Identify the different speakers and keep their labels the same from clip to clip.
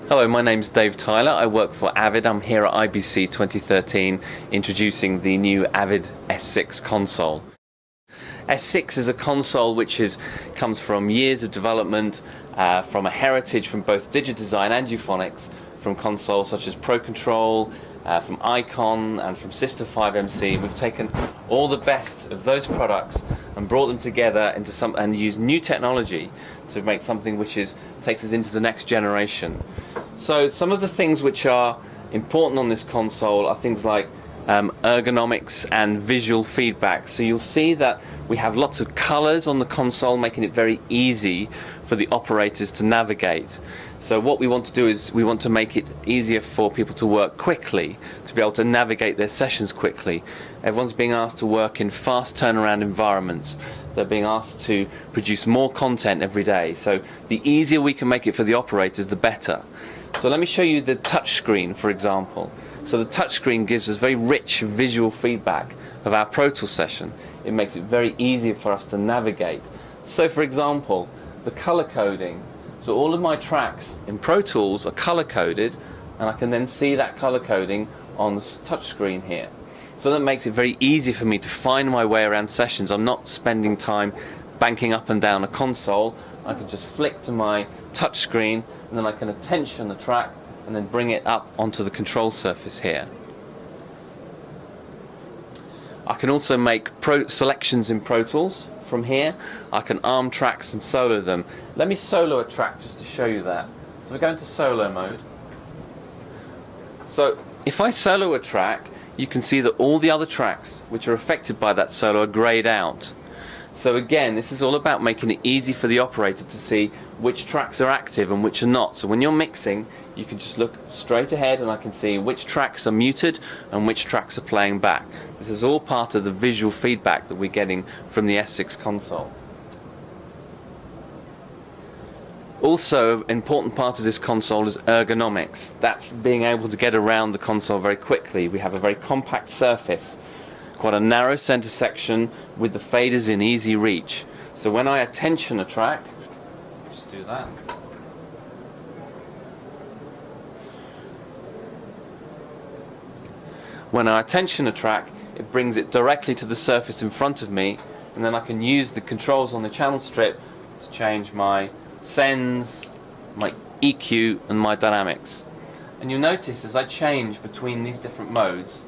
Speaker 1: Hello, my name's Dave Tyler. I work for Avid. I'm here at IBC 2013 introducing the new Avid S6 console. S6 is a console which comes from years of development, from a heritage from both Digidesign and Euphonics, from consoles such as Pro Control, from Icon and from System 5MC. We've taken all the best of those products and brought them together into and used new technology to make something which takes us into the next generation. So some of the things which are important on this console are things like ergonomics and visual feedback. So you'll see that we have lots of colors on the console, making it very easy for the operators to navigate. So what we want to do is we want to make it easier for people to work quickly, to be able to navigate their sessions quickly. Everyone's being asked to work in fast turnaround environments. They're being asked to produce more content every day. So the easier we can make it for the operators, the better. So let me show you the touch screen, for example. So the touch screen gives us very rich visual feedback of our Pro Tools session. It makes it very easy for us to navigate. So for example, the color coding. So all of my tracks in Pro Tools are color coded, and I can then see that color coding on the touch screen here. So that makes it very easy for me to find my way around sessions. I'm not spending time banking up and down a console. I can just flick to my touch screen, and then I can attention the track and then bring it up onto the control surface here. I can also make selections in Pro Tools from here. I can arm tracks and solo them. Let me solo a track just to show you that. So we go into solo mode. So if I solo a track, you can see that all the other tracks which are affected by that solo are grayed out. So again, this is all about making it easy for the operator to see which tracks are active and which are not. So when you're mixing, you can just look straight ahead and I can see which tracks are muted and which tracks are playing back. This is all part of the visual feedback that we're getting from the S6 console. Also, an important part of this console is ergonomics. That's being able to get around the console very quickly. We have a very compact surface, quite a narrow center section with the faders in easy reach. So when I attention a track, just do that. When I attention a track, it brings it directly to the surface in front of me, and then I can use the controls on the channel strip to change my sends, my EQ and my dynamics. And you'll notice as I change between these different modes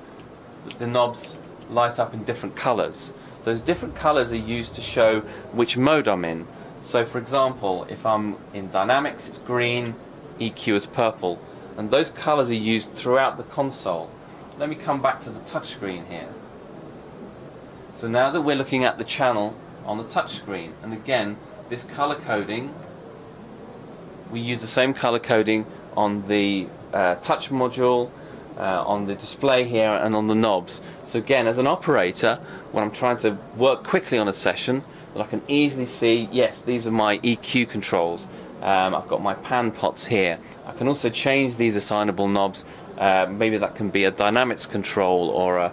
Speaker 1: that the knobs light up in different colors. Those different colors are used to show which mode I'm in. So for example, if I'm in dynamics, it's green, EQ is purple, and those colors are used throughout the console. Let me come back to the touch screen here. So now that we're looking at the channel on the touch screen, and again this color coding, we use the same color coding on the touch module, on the display here and on the knobs. So again, as an operator, when I'm trying to work quickly on a session, that I can easily see, yes, these are my EQ controls. I've got my pan pots here. I can also change these assignable knobs. Maybe that can be a dynamics control or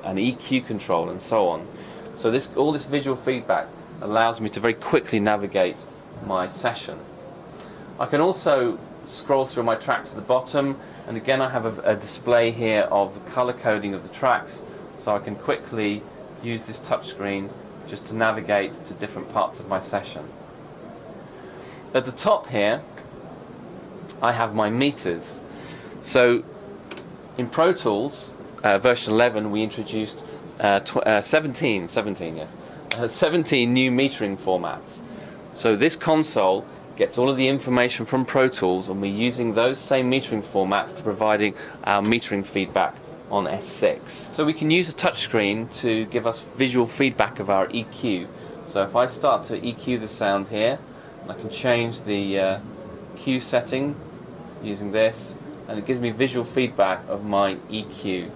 Speaker 1: an EQ control and so on. So all this visual feedback allows me to very quickly navigate my session. I can also scroll through my tracks at the bottom, and again I have a display here of the color coding of the tracks, so I can quickly use this touch screen just to navigate to different parts of my session. At the top here I have my meters. So in Pro Tools version 11 we introduced 17 new metering formats. So this console gets all of the information from Pro Tools, and we're using those same metering formats to providing our metering feedback on S6. So we can use a touchscreen to give us visual feedback of our EQ. So if I start to EQ the sound here, I can change the Q setting using this, and it gives me visual feedback of my EQ.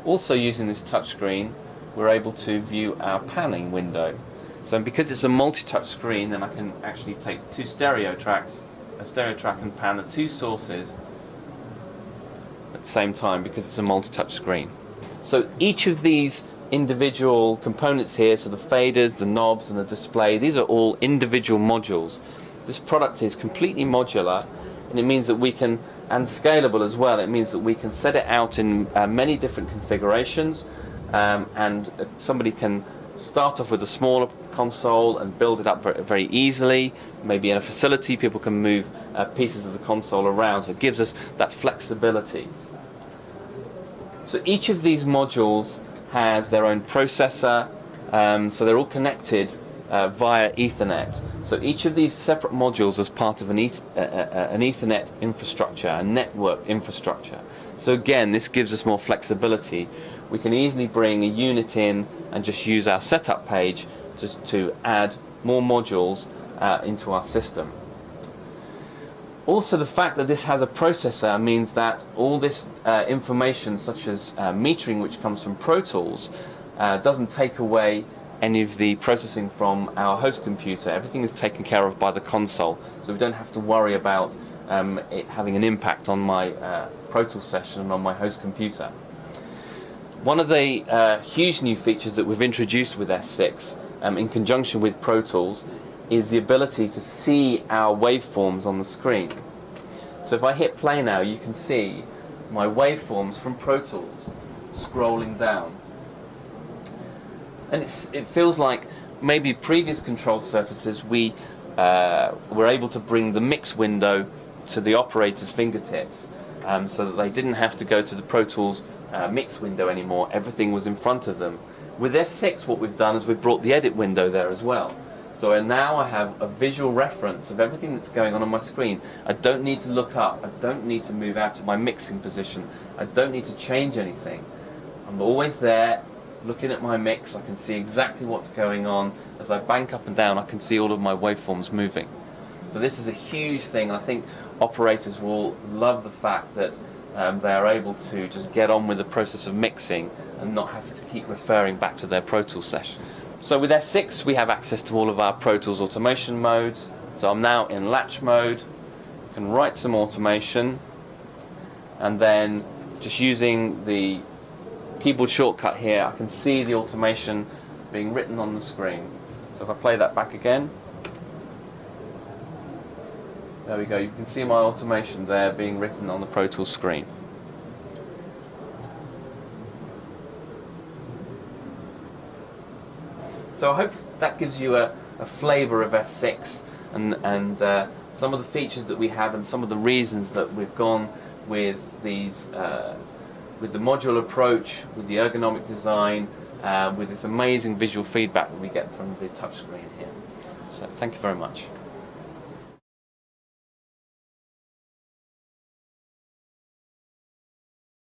Speaker 1: Also using this touchscreen, we're able to view our panning window. So because it's a multi-touch screen, then I can actually take two stereo tracks, a stereo track, and pan the two sources at the same time because it's a multi-touch screen. So each of these individual components here, so the faders, the knobs and the display, these are all individual modules. This product is completely modular, and it means that we can, and scalable as well, it means that we can set it out in many different configurations, and somebody can start off with a smaller console and build it up very easily. Maybe in a facility people can move pieces of the console around, so it gives us that flexibility. So each of these modules has their own processor, so they're all connected via Ethernet. So each of these separate modules is part of an Ethernet infrastructure, a network infrastructure. So again, this gives us more flexibility. We can easily bring a unit in and just use our setup page just to add more modules into our system. Also, the fact that this has a processor means that all this information, such as metering, which comes from Pro Tools, doesn't take away any of the processing from our host computer. Everything is taken care of by the console, so we don't have to worry about it having an impact on my Pro Tools session and on my host computer. One of the huge new features that we've introduced with S6 in conjunction with Pro Tools is the ability to see our waveforms on the screen. So if I hit play now, you can see my waveforms from Pro Tools scrolling down. And it feels like maybe previous control surfaces we were able to bring the mix window to the operator's fingertips, so that they didn't have to go to the Pro Tools mix window anymore. Everything was in front of them. With S6, what we've done is we've brought the edit window there as well. So now I have a visual reference of everything that's going on my screen. I don't need to look up. I don't need to move out of my mixing position. I don't need to change anything. I'm always there looking at my mix. I can see exactly what's going on. As I bank up and down, I can see all of my waveforms moving. So this is a huge thing, and I think operators will love the fact that they are able to just get on with the process of mixing and not have to keep referring back to their Pro Tools session. So with S6 we have access to all of our Pro Tools automation modes. So I'm now in latch mode. I can write some automation, and then just using the keyboard shortcut here I can see the automation being written on the screen. So if I play that back again, there we go, you can see my automation there being written on the Pro Tools screen. So I hope that gives you a flavour of S6 and some of the features that we have and some of the reasons that we've gone with these, with the modular approach, with the ergonomic design, with this amazing visual feedback that we get from the touchscreen here. So thank you very much.